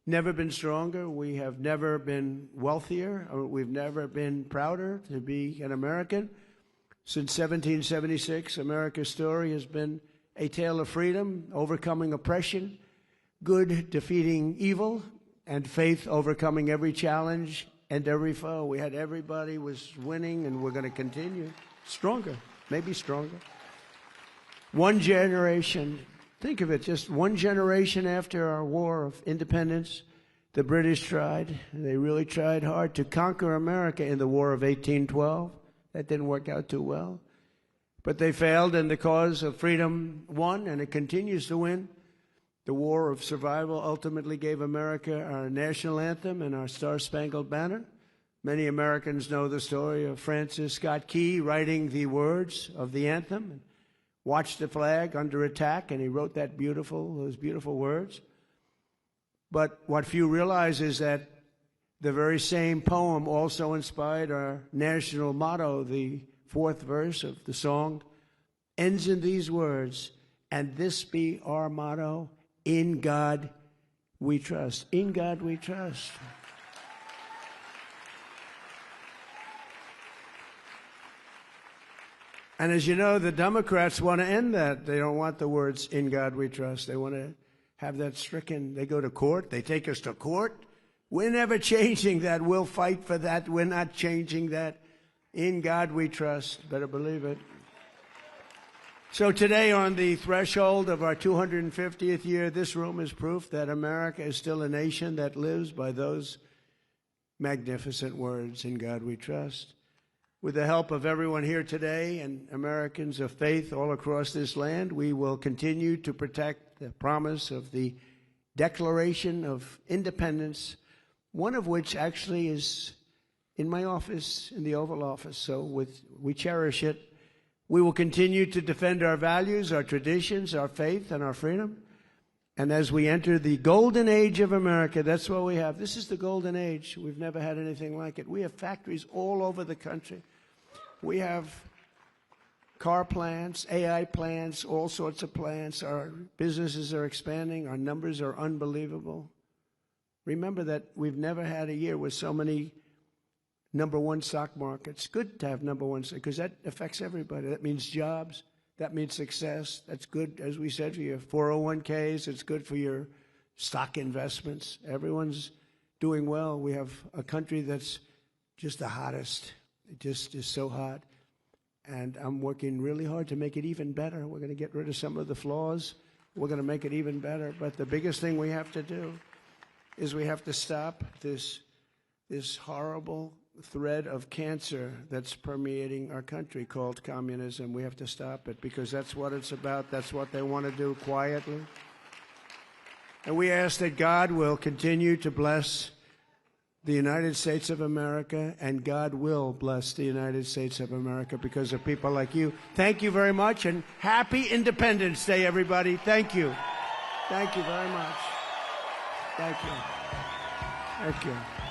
never been stronger. We have never been wealthier. We've never been prouder to be an American. Since 1776, America's story has been a tale of freedom, overcoming oppression, good defeating evil, and faith overcoming every challenge and every foe. We had everybody was winning, and we're going to continue stronger, maybe stronger. One generation, think of it, just one generation after our war of independence, the British tried, they really tried hard to conquer America in the War of 1812. That didn't work out too well. But they failed, and the cause of freedom won, and it continues to win. The War of Survival ultimately gave America our national anthem and our Star-Spangled Banner. Many Americans know the story of Francis Scott Key writing the words of the anthem, and watched the flag under attack, and he wrote those beautiful words. But what few realize is that the very same poem also inspired our national motto. The fourth verse of the song ends in these words, and this be our motto, in God we trust. In God we trust. And as you know, the Democrats want to end that. They don't want the words, in God we trust. They want to have that stricken. They go to court. They take us to court. We're never changing that. We'll fight for that. We're not changing that. In God we trust. Better believe it. So today, on the threshold of our 250th year, this room is proof that America is still a nation that lives by those magnificent words, in God we trust. With the help of everyone here today and Americans of faith all across this land, we will continue to protect the promise of the Declaration of Independence, one of which actually is in my office, in the Oval Office. So we cherish it. We will continue to defend our values, our traditions, our faith, and our freedom. And as we enter the golden age of America, that's what we have. This is the golden age. We've never had anything like it. We have factories all over the country. We have car plants, AI plants, all sorts of plants. Our businesses are expanding. Our numbers are unbelievable. Remember that we've never had a year with so many number one stock markets. Good to have number one, because that affects everybody. That means jobs. That means success. That's good, as we said, for your 401ks. It's good for your stock investments. Everyone's doing well. We have a country that's just the hottest. It just is so hot. And I'm working really hard to make it even better. We're going to get rid of some of the flaws. We're going to make it even better. But the biggest thing we have to do is we have to stop this horrible thread of cancer that's permeating our country called communism. We have to stop it, because that's what it's about. That's what they want to do quietly. And we ask that God will continue to bless the United States of America, and God will bless the United States of America because of people like you. Thank you very much, and happy Independence Day, everybody. Thank you. Thank you very much. Thank you. Thank you.